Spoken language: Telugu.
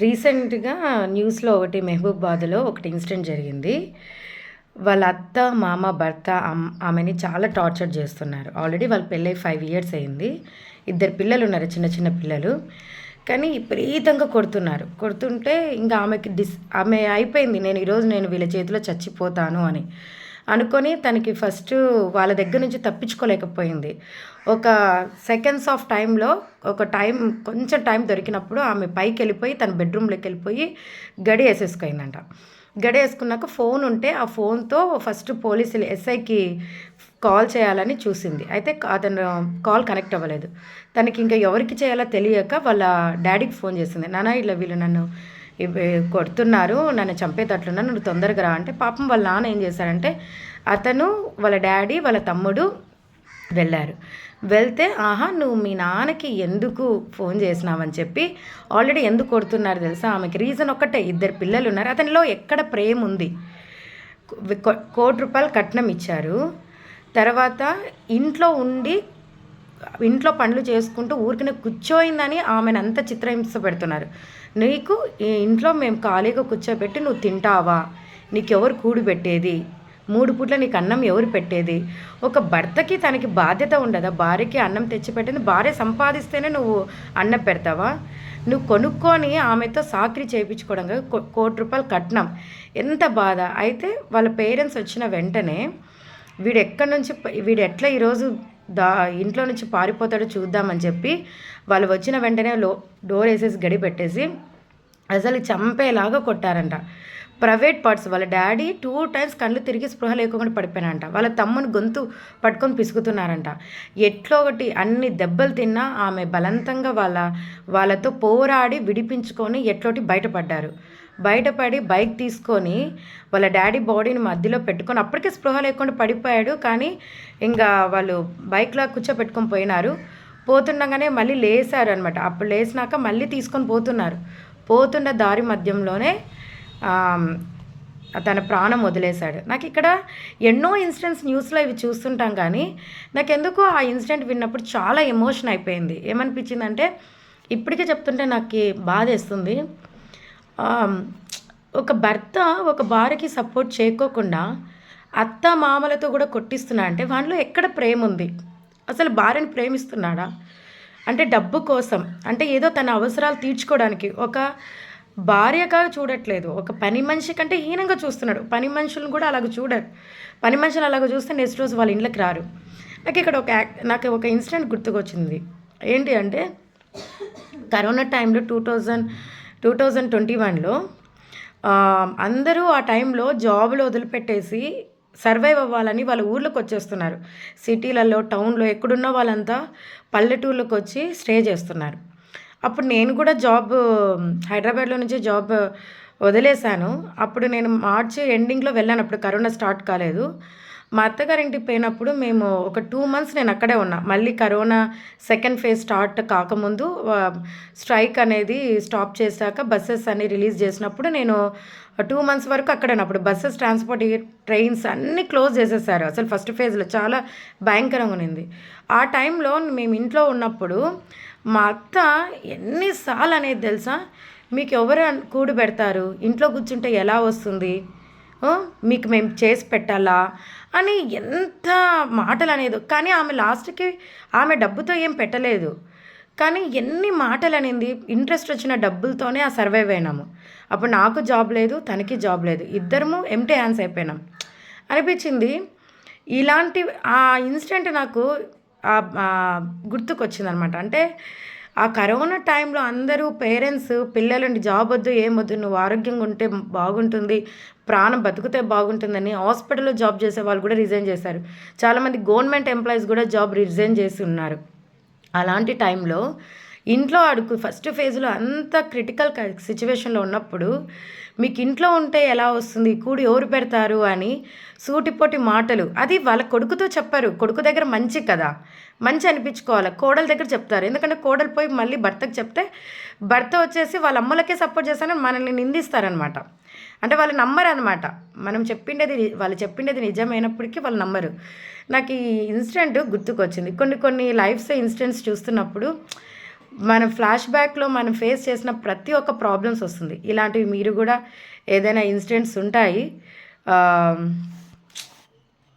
రీసెంట్‌గా న్యూస్‌లో ఒకటి మెహబూబాబాద్‌లో ఒకటి ఇన్సిడెంట్ జరిగింది. వాళ్ళ అత్త, మామ, భర్త ఆమెని చాలా టార్చర్ చేస్తున్నారు. ఆల్రెడీ వాళ్ళ పెళ్ళై 5 ఇయర్స్ అయింది. ఇద్దరు పిల్లలున్నారు, చిన్న చిన్న పిల్లలు. కానీ విపరీతంగా కొడుతున్నారు. కొడుతుంటే ఇంక ఆమె అయిపోయింది. నేను వీళ్ళ చేతిలో చచ్చిపోతాను అని అనుకొని తనకి ఫస్టు వాళ్ళ దగ్గర నుంచి తప్పించుకోలేకపోయింది. ఒక సెకండ్స్ ఆఫ్ టైంలో కొంచెం టైం దొరికినప్పుడు ఆమె పైకెళ్ళిపోయి తన బెడ్‌రూమ్‌లోకెళ్ళిపోయి గడియేసేసుకుందంట. గడియేసుకున్నాక ఫోన్ ఉంటే ఆ ఫోన్‌తో ఫస్ట్ పోలీసులు ఎస్ఐకి కాల్ చేయాలని చూసింది. అయితే అతను కాల్ కనెక్ట్ అవ్వలేదు. తనకింక ఎవరికి చేయాలో తెలియక వాళ్ళ డ్యాడీకి ఫోన్ చేసింది. నాన్న ఇలా వీళ్ళు నన్ను కొడుతున్నారు, నన్ను చంపేటట్లున్నారు, నువ్వు తొందరగా రా అంటే పాపం వాళ్ళ నాన్న ఏం చేశారంటే అతను, వాళ్ళ డ్యాడీ, వాళ్ళ తమ్ముడు వెళ్ళారు. వెళ్తే నువ్వు మీ నాన్నకి ఎందుకు ఫోన్ చేసినావని చెప్పి ఆల్రెడీ ఎందుకు కొడుతున్నారు తెలుసా? ఆమెకి రీజన్ ఒక్కటే, ఇద్దరు పిల్లలు ఉన్నారు. అతనిలో ఎక్కడ ప్రేమ ఉంది? ₹1,00,00,000 కట్నం ఇచ్చారు. తర్వాత ఇంట్లో పనులు చేసుకుంటూ ఊరికనే కూర్చోయిందని ఆమెను అంత చిత్రహింస పెడుతున్నారు. నీకు ఈ ఇంట్లో మేము ఖాళీగా కూర్చోబెట్టి నువ్వు తింటావా? నీకెవరు కూడు పెట్టేది? 3 పూట్ల నీకు అన్నం ఎవరు పెట్టేది? ఒక భర్తకి తనకి బాధ్యత ఉండదా? భార్యకి అన్నం తెచ్చిపెట్టింది భార్య సంపాదిస్తేనే నువ్వు అన్నం పెడతావా? నువ్వు కొనుక్కొని ఆమెతో సాకిరీ చేయించుకోవడం కదా. ₹1,00,00,000 కట్నం. ఎంత బాధ! అయితే వాళ్ళ పేరెంట్స్ వచ్చిన వెంటనే వీడు ఎట్లా ఈరోజు ఇంట్లో నుంచి పారిపోతాడో చూద్దామని చెప్పి వాళ్ళు వచ్చిన వెంటనే డోర్ వేసేసి గడి పెట్టేసి అసలు చంపేలాగా కొట్టారంట. Private parts. వాళ్ళ డాడీ 2 టైమ్స్ కళ్ళు తిరిగి స్పృహ లేకుండా పడిపోయినారంట. వాళ్ళ తమ్ముని గొంతు పట్టుకొని పిసుకుతున్నారంట. ఎట్లో ఒకటి అన్ని దెబ్బలు తిన్నా ఆమె బలవంతంగా వాళ్ళతో పోరాడి విడిపించుకొని ఎట్లోటి బయటపడ్డారు. బయటపడి బైక్ తీసుకొని వాళ్ళ డాడీ బాడీని మధ్యలో పెట్టుకొని అప్పటికే స్పృహ లేకుండా పడిపోయాడు. కానీ ఇంకా వాళ్ళు బైక్లో కూర్చోపెట్టుకొని పోయినారు. పోతుండగానే మళ్ళీ లేసారు అనమాట. అప్పుడు లేచినాక మళ్ళీ తీసుకొని పోతున్న దారి మధ్యంలోనే తన ప్రాణం వదిలేశాడు. నాకు ఇక్కడ ఎన్నో ఇన్సిడెంట్స్ న్యూస్లో ఇవి చూస్తుంటాం, కానీ నాకెందుకో ఆ ఇన్సిడెంట్ విన్నప్పుడు చాలా ఎమోషన్ అయిపోయింది. ఏమనిపించిందంటే ఇప్పటికే చెప్తుంటే నాకు బాధేస్తుంది. ఒక భర్త ఒక భార్యకి సపోర్ట్ చేయకోకుండా అత్త మామలతో కూడా కొట్టిస్తున్నా అంటే వాళ్ళలో ఎక్కడ ప్రేమ ఉంది? అసలు భార్యని ప్రేమిస్తున్నాడా? అంటే డబ్బు కోసం, అంటే ఏదో తన అవసరాలు తీర్చుకోవడానికి ఒక భార్యగా చూడట్లేదు. ఒక పని మనిషి కంటే హీనంగా చూస్తున్నాడు. పని మనుషులను కూడా అలాగ చూడరు. పని మనుషులు అలాగ చూస్తే నెక్స్ట్ రోజు వాళ్ళ ఇంట్లోకి రారు. నాకు ఒక ఇన్సిడెంట్ గుర్తుకొచ్చింది. ఏంటి అంటే కరోనా టైంలో 2021లో అందరూ ఆ టైంలో జాబులు వదిలిపెట్టేసి సర్వైవ్ అవ్వాలని వాళ్ళ ఊర్లోకి వచ్చేస్తున్నారు. సిటీలలో, టౌన్లో ఎక్కడున్న వాళ్ళంతా పల్లెటూర్లోకి వచ్చి స్టే చేస్తున్నారు. అప్పుడు నేను కూడా హైదరాబాద్లో నుంచి జాబ్ వదిలేశాను. అప్పుడు నేను మార్చి ఎండింగ్లో వెళ్ళాను. అప్పుడు కరోనా స్టార్ట్ కాలేదు. మా అత్తగారింటికి పోయినప్పుడు మేము ఒక 2 మంత్స్ నేను అక్కడే ఉన్నా. మళ్ళీ కరోనా సెకండ్ ఫేజ్ స్టార్ట్ కాకముందు స్ట్రైక్ అనేది స్టాప్ చేశాక బస్సెస్ అన్ని రిలీజ్ చేసినప్పుడు నేను 2 మంత్స్ వరకు అక్కడే ఉన్నా. అప్పుడు బస్సెస్, ట్రాన్స్పోర్ట్, ట్రైన్స్ అన్నీ క్లోజ్ చేసేసారు. అసలు ఫస్ట్ ఫేజ్లో చాలా భయంకరంగా ఉన్నింది. ఆ టైంలో మేము ఇంట్లో ఉన్నప్పుడు మా అత్త ఎన్నిసార్లు అనేది తెలుసా, మీకు ఎవరు కూడు పెడతారు, ఇంట్లో కూర్చుంటే ఎలా వస్తుంది, మీకు మేము చేసి పెట్టాలా అని ఎంత మాటలు అనేది. కానీ ఆమె లాస్ట్కి ఆమె డబ్బుతో ఏం పెట్టలేదు, కానీ ఎన్ని మాటలు అనేది. ఇంట్రెస్ట్ వచ్చిన డబ్బులతోనే సర్వైవ్ అయినాము. అప్పుడు నాకు జాబ్ లేదు, తనకి జాబ్ లేదు, ఇద్దరము ఎంప్టీ హ్యాండ్స్ అయిపోయినాం అనిపించింది. ఇలాంటి ఆ ఇన్సిడెంట్ నాకు గుర్తుకొచ్చిందనమాట. అంటే ఆ కరోనా టైంలో అందరూ పేరెంట్స్ పిల్లలండి జాబ్ వద్దు, ఏమొద్దు, నువ్వు ఆరోగ్యంగా ఉంటే బాగుంటుంది, ప్రాణం బతుకుతే బాగుంటుందని హాస్పిటల్లో జాబ్ చేసే వాళ్ళు కూడా రిజైన్ చేశారు. చాలామంది గవర్నమెంట్ ఎంప్లాయీస్ కూడా జాబ్ రిజైన్ చేసి ఉన్నారు. అలాంటి టైంలో ఇంట్లో ఫస్ట్ ఫేజ్లో అంత క్రిటికల్ సిచ్యువేషన్లో ఉన్నప్పుడు మీకు ఇంట్లో ఉంటే ఎలా వస్తుంది, కూడి ఎవరు పెడతారు అని సూటిపోటి మాటలు. అది వాళ్ళ కొడుకుతో చెప్పారు. కొడుకు దగ్గర మంచి కదా, మంచి అనిపించుకోవాలి. కోడల దగ్గర చెప్తారు. ఎందుకంటే కోడలు పోయి మళ్ళీ భర్తకు చెప్తే భర్త వచ్చేసి వాళ్ళ అమ్మలకే సపోర్ట్ చేస్తారని మనల్ని నిందిస్తారనమాట. అంటే వాళ్ళు నమ్మరు అనమాట. వాళ్ళు చెప్పిండేది నిజమైనప్పటికీ వాళ్ళు నమ్మరు. నాకు ఈ ఇన్సిడెంట్ గుర్తుకొచ్చింది. కొన్ని లైఫ్స్ ఇన్సిడెంట్స్ చూస్తున్నప్పుడు మన ఫ్లాష్ బ్యాక్‌లో మనం ఫేస్ చేసిన ప్రతి ఒక్క ప్రాబ్లమ్స్ వస్తుంది. ఇలాంటివి మీరు గూడా ఏదైనా ఇన్సిడెంట్స్ ఉంటాయి. ఆహ్,